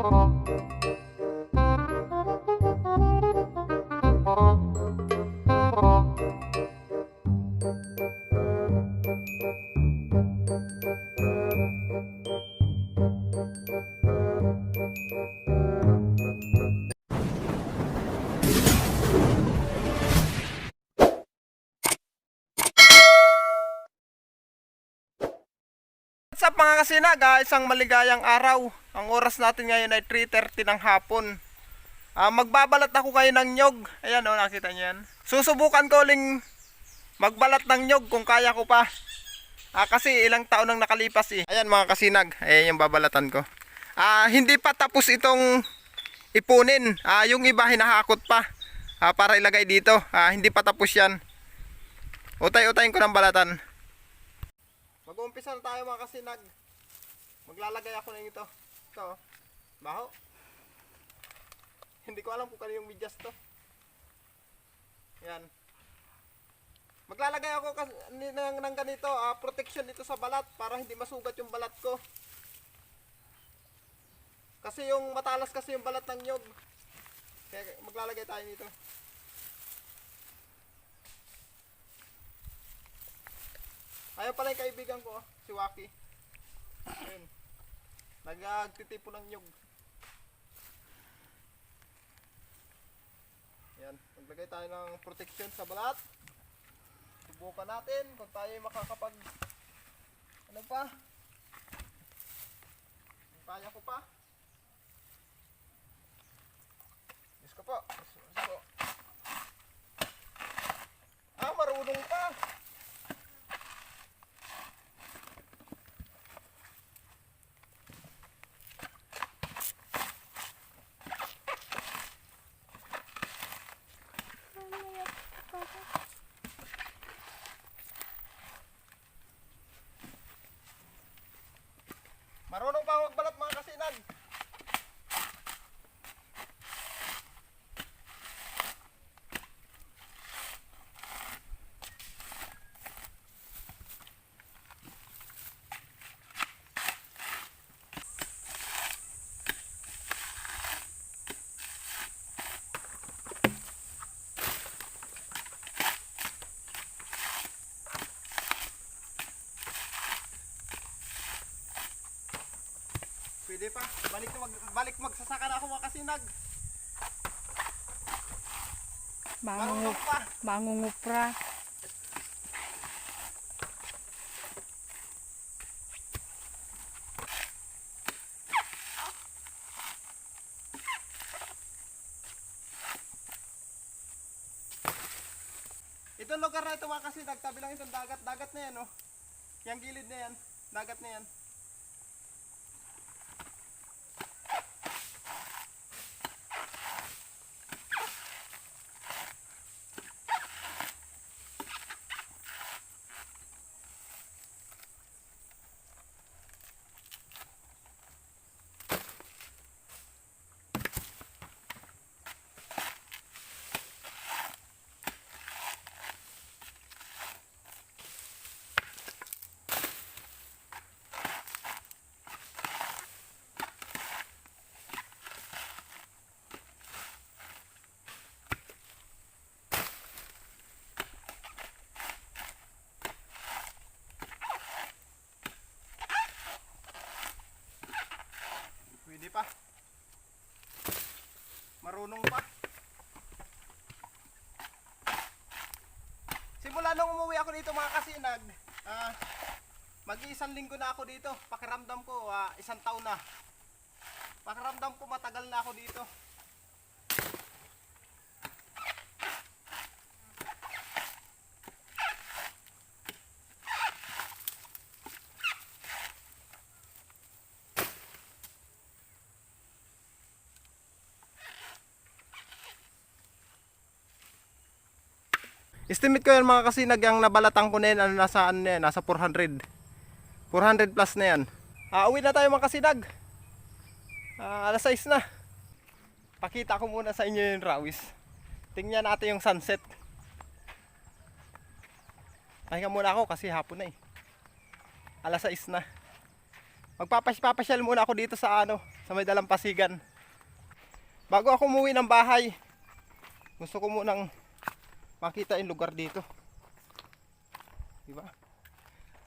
What's up mga kasinag, isang maligayang araw. Ang oras natin ngayon ay 3:30 ng hapon. Magbabalat ako kayo ng nyog. Ayan o, nakita nyo yan. Susubukan ko uling magbalat ng nyog kung kaya ko pa. Kasi ilang taon nang nakalipas eh. Ayan mga kasinag, ayan yung babalatan ko. Hindi pa tapos itong ipunin. Yung iba hinahakot pa para ilagay dito. Hindi pa tapos yan. Utay-utayin ko ng balatan. Mag-uumpisa na tayo mga kasinag. Maglalagay ako ng ito. Ito, baho. Hindi ko alam kung kanino yung medyas to. Yan. Maglalagay ako ng ganito, protection dito sa balat para hindi masugat yung balat ko. Kasi yung matalas kasi yung balat ng nyog. Kaya maglalagay tayo nito. Ayaw pala yung kaibigan ko, si Waki. Ayun. Nagtitipo ng nyog. Yan. Maglagay tayo ng protection sa balat. Subukan natin kung tayo makakapag... Ano pa? Kaya ko pa. Yes ko po. Yes ko. Marunong pa. Marunong pa magbalat mga kasinag. Pwede pa. Balik magsasaka na ako mga kasinag. Mangungupra. Itong lugar na ito mga kasinag, tabi lang itong dagat. Dagat na yan oh. Yung gilid na yan. Dagat na yan. Pwede pa. Marunong pa. Simula nung umuwi ako dito mga kasinag, mag-iisang linggo na ako dito. Pakiramdam ko, isang taon na. Pakiramdam ko matagal na ako dito. Estimate ko yan mga kasinag, ang nabalatan ko na yan, nasa 400 plus na yan. Uwi na tayo mga kasinag. Alas 6 na. Pakita ko muna sa inyo yung rawis. Tingnan natin yung sunset. Pahinga muna ako kasi hapon na eh. Alas 6 na. Magpapasyal muna ako dito sa sa may dalampasigan. Bago ako umuwi ng bahay, gusto ko munang makita yung lugar dito. Diba?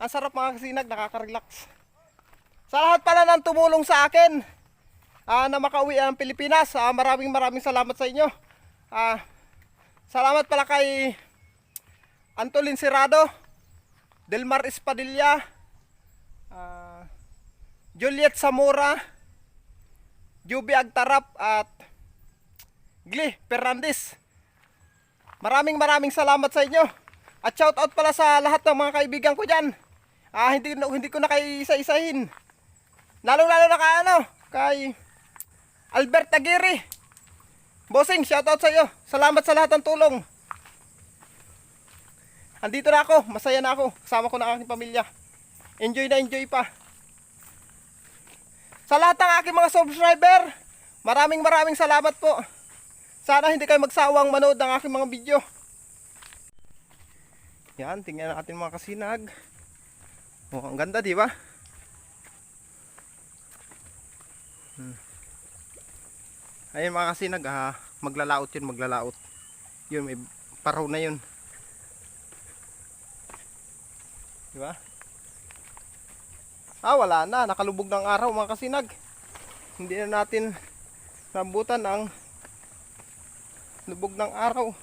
Ang sarap mga kasinag, nakaka-relax. Sa lahat pala ng tumulong sa akin na makauwi ng Pilipinas, maraming salamat sa inyo. Salamat pala kay Antolin Serrado, Delmar Espadilla, Juliet Zamora, Juby Agtarap at Gli Fernandez. Maraming salamat sa inyo. At shout out pala sa lahat ng mga kaibigan ko dyan. Hindi ko na kayo isa-isahin. Lalo na kay Albert Aguirre. Bossing, shout out sa iyo. Salamat sa lahat ng tulong. Andito na ako, masaya na ako. Kasama ko na aking pamilya. Enjoy na enjoy pa. Sa lahat ng aking mga subscriber, maraming salamat po. Sana hindi kayo magsawang manood ng aking mga video. Yan, tingnan natin mga kasinag. Oh, ang ganda, di ba? Ayun mga kasinag, maglalaot yun. Yun, may paraw na yun. Di ba? Wala na, nakalubog ng araw mga kasinag. Hindi na natin nabutan ang lubog ng araw.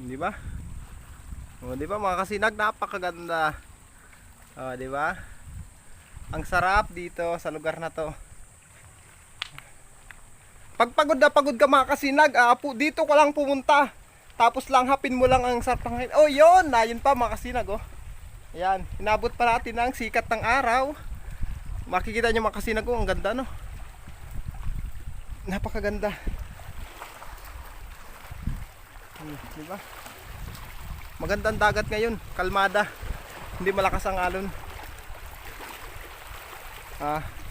Di ba? O, di ba mga kasinag, napakaganda. O, di ba? Ang sarap dito sa lugar na to. Pag pagod ka mga kasinag, dito ka lang pumunta. Tapos lang hapin mo lang ang sarap ng hangin. Oh, yun pa mga kasinag, oh. Ayan, inabot pa natin ang sikat ng araw. Makikita nyo mga kasinag, oh, ang ganda, no? Napakaganda. Diba? Magandang dagat ngayon, kalmada. Hindi malakas ang alon.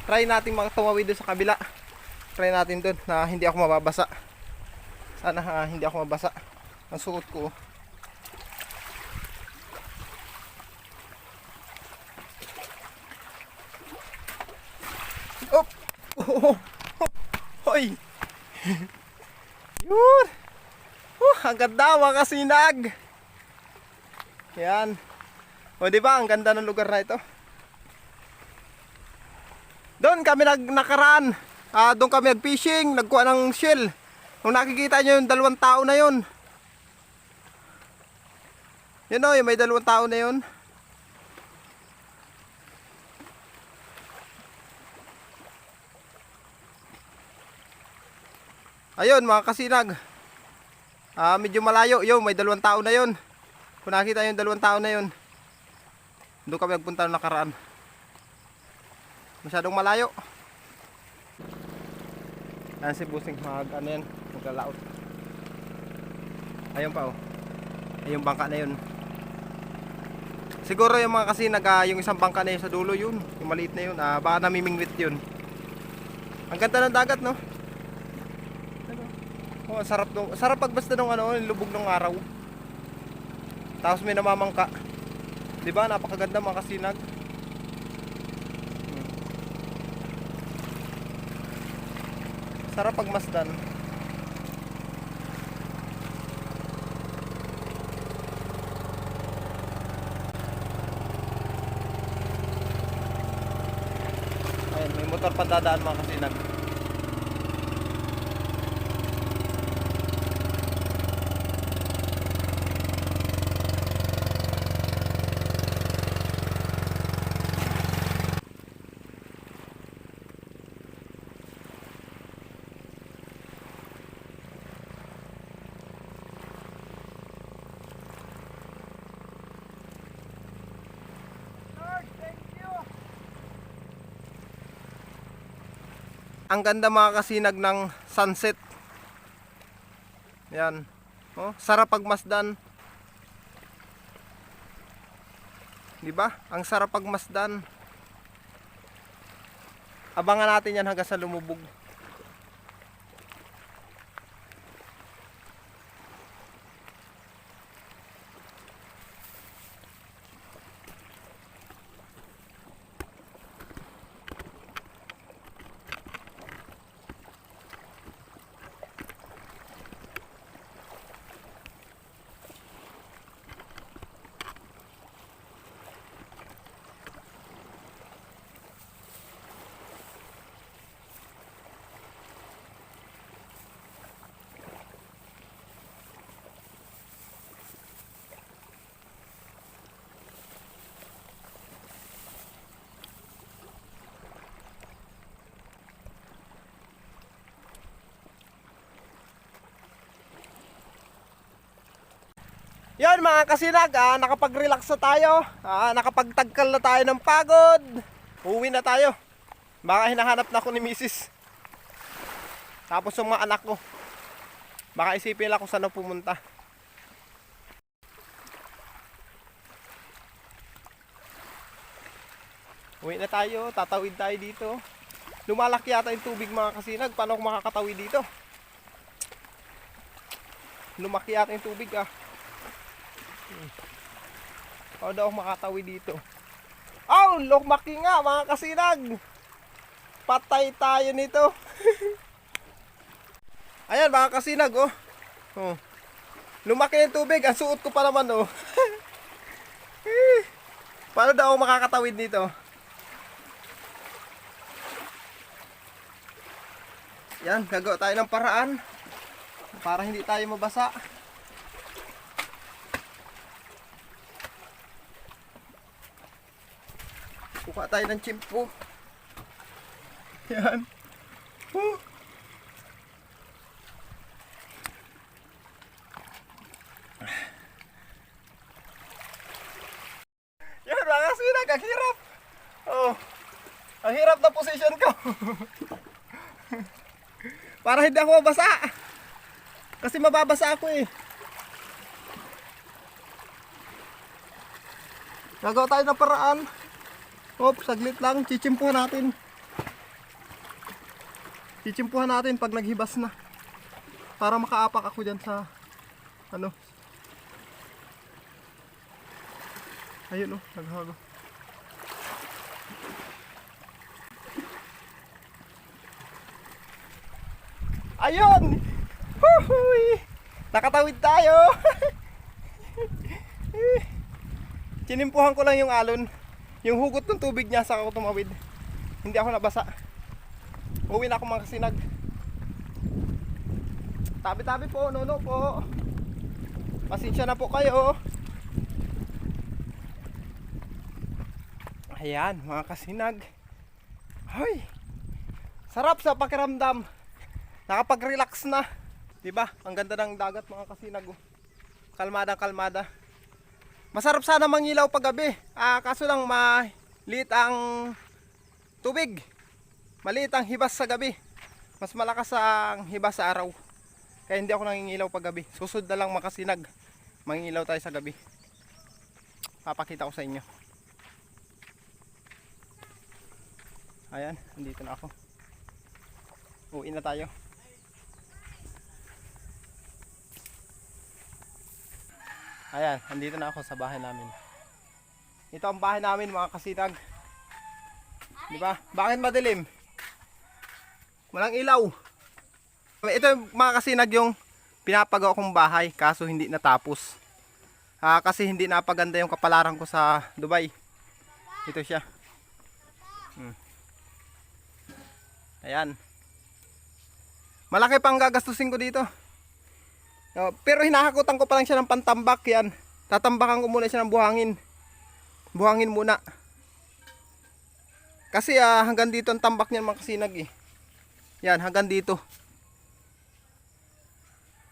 Try natin mga tumawid doon sa kabila. Try natin doon na hindi ako mababasa. Sana hindi ako mabasa. Ang suot ko. Oh! Oh! Hoy! Yun! Ang ganda mga kasinag. Yan. O diba ang ganda ng lugar na ito. Doon kami nakaraan. Doon kami nag-fishing, nagkuha ng shell. Kung nakikita nyo yung 2 tao na yun. Yun o, yung may 2 tao na yun. Ayun mga kasinag. Medyo malayo, yun, may 2 tao na yun. Kung nakita yung 2 tao na yun, doon kami nagpunta ng nakaraan. Masyadong malayo. Ayan si Busing, maglalaot. Ayun pa, oh. Ayun bangka na yun. Siguro yung mga kasinag, yung isang bangka na yun sa dulo yun, yung maliit na yun, baka namimingwit yun. Ang ganda ng dagat, no? Oh, sarap pagbasta ng lubog ng araw. Tapos may namamangka. 'Di ba? Napakaganda mga kasinag. Sarap pagmasdan. Ayun, may motor pa dadaan mga kasinag. Ang ganda mga kasinag ng sunset. Yan. Oh, sarap pagmasdan. 'Di ba? Ang sarap pagmasdan. Abangan natin yan hanggang sa lumubog. Yan mga kasinag, nakapag-relax na tayo. Nakapagtagkal na tayo ng pagod. Uwi na tayo. Baka hinahanap na ako ni Mrs. Tapos yung mga anak ko. Baka isipin lang kung saan na pumunta. Uwi na tayo, tatawid tayo dito. Lumalaki yata yung tubig mga kasinag. Paano ako makakatawid dito? Lumaki yata yung tubig Paano daw ako makatawid dito? Oh, lumaki nga mga kasinag. Patay tayo nito. Ayan mga kasinag lumaki yung tubig. Ang suot ko pa naman Paano daw ako makakatawid dito? Yan, gagawa tayo ng paraan para hindi tayo mabasa. Kuha tayo ng tsimpo. Yan. Yan mga sinag, ang hirap. Ang hirap na position ko. Para hindi ako mabasa. Kasi mababasa ako Gagawa tayo ng paraan. Saglit lang. Chitsimpuhan natin. Chitsimpuhan natin pag naghibas na. Para makaapak ako dyan sa ayun naghago. Ayun! Huhuy! Nakatawid tayo! Sinimpuhan ko lang yung alon. Yung hugot ng tubig niya saka ako tumawid. Hindi ako nabasa. Uwi na ako mga kasinag. Tabi-tabi po, nono po. Pasensya na po kayo. Ayan mga kasinag. Hoy! Sarap sa pakiramdam. Nakapag-relax na. Diba? Ang ganda ng dagat mga kasinag. Kalmada. Masarap sana mangilaw paggabi. Kaso lang maliit ang tubig. Maliit ang hibas sa gabi. Mas malakas ang hibas sa araw. Kaya hindi ako nangingilaw paggabi. Susod na lang mga kasinag. Mangingilaw tayo sa gabi. Papakita ko sa inyo. Ayan, andito na ako. Uwi na tayo. Ayan, andito na ako sa bahay namin. Ito ang bahay namin mga kasinag. Diba? Bakit madilim? Walang ilaw. Ito mga kasinag yung pinapagawa kong bahay kaso hindi natapos. Kasi hindi napaganda yung kapalaran ko sa Dubai. Ito siya. Ayan. Malaki pang gagastusin ko dito. Pero hinahakutan ko pa lang siya ng pantambak yan. Tatambakan ko muna siya ng buhangin. Buhangin muna. Kasi hanggang dito ang tambak niyan mga kasinag Yan, hanggang dito.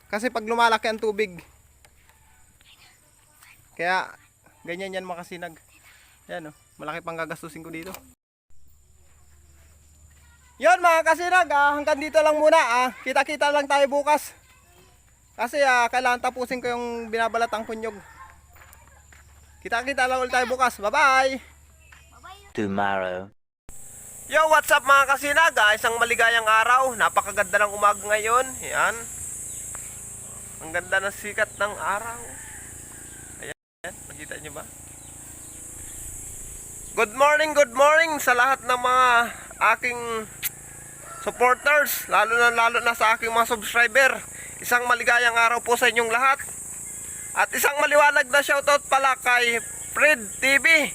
Kasi pag lumalaki ang tubig. Kaya ganyan yan mga kasinag. Yan malaki pang gagastusin ko dito. Yon mga kasinag, hanggang dito lang muna. Kita-kita lang tayo bukas. Kasi kailangan tapusin ko yung binabalatang kunyog. Kita-kita lang ulit tayo bukas. Bye-bye! Tomorrow. Yo, what's up mga kasinag? Isang maligayang araw. Napakaganda ng umaga ngayon. Yan. Ang ganda ng sikat ng araw. Ayan, nakita nyo ba? Good morning sa lahat ng mga aking supporters. Lalo na sa aking mga subscriber. Isang maligayang araw po sa inyong lahat. At isang maliwanag na shoutout pala kay Fred TV.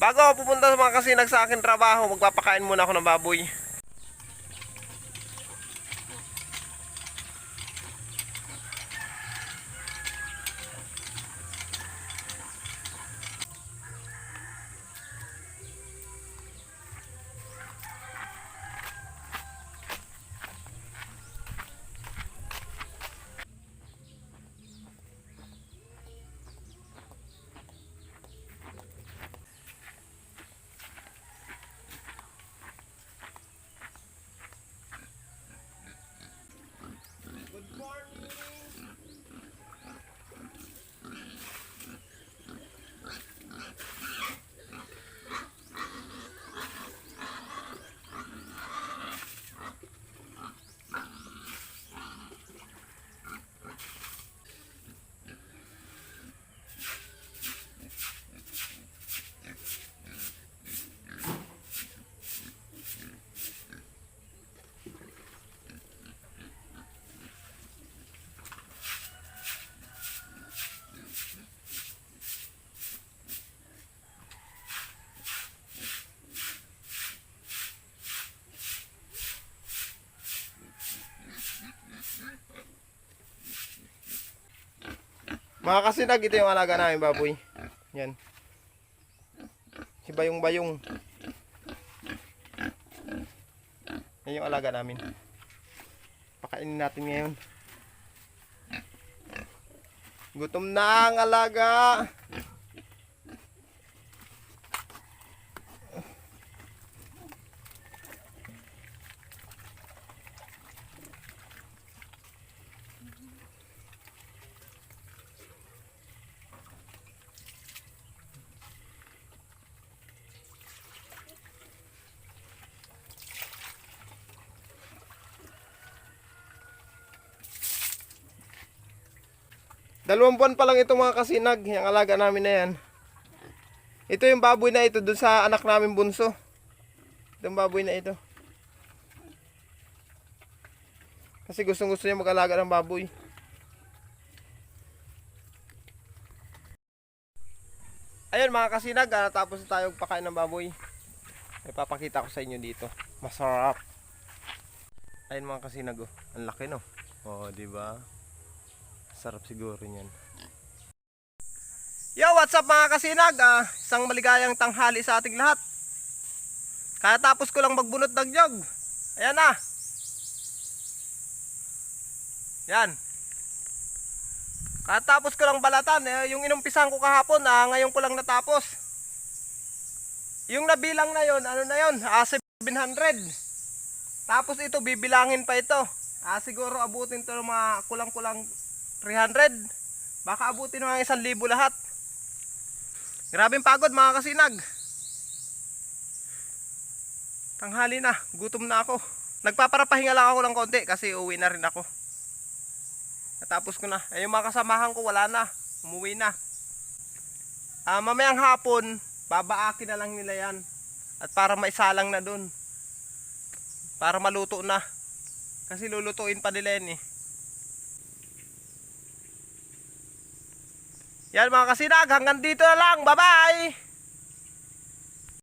Bago ako pupunta sa mga kasinag sa akin trabaho, magpapakain muna ako ng baboy. Mga kasinag, ito yung alaga namin baboy. Yan. Si Bayong-Bayong. Yan yung alaga namin. Pakainin natin ngayon. Gutom na ang alaga. Dalawang buwan pa lang ito mga kasinag, yung alaga namin na yan. Ito yung baboy na ito dun sa anak namin bunso. Itong baboy na ito. Kasi gustong gusto niya mag-alaga ng baboy. Ayun mga kasinag, natapos na tayo pakain ng baboy. Ipapakita ko sa inyo dito. Masarap. Ayun mga kasinag, oh. Ang laki no. Oh, di ba? Sarap siguro niyan. Yo, what's up mga kasinag? Isang maligayang tanghali sa ating lahat. Katapos ko lang magbunot ng nyog. Ayan na. Yan. Katapos ko lang balatan. Yung inumpisan ko kahapon, ngayon ko lang natapos. Yung nabilang na yon, ano na yon? 700. Tapos ito, bibilangin pa ito. Siguro abutin to ng mga kulang-kulang 300. Baka abutin ng 1,000 lahat. Grabing pagod mga kasinag. Tanghali na, gutom na ako. Nagpaparapahinga lang ako ng konti kasi uwi na rin ako. Natapos ko na. Yung mga kasamahan ko wala na, umuwi na. Mamayang hapon, babaakin na lang nila yan. At para maisalang na dun. Para maluto na. Kasi lulutuin pa nila yan eh. Yan mga kasinag, hanggang dito na lang. Bye bye!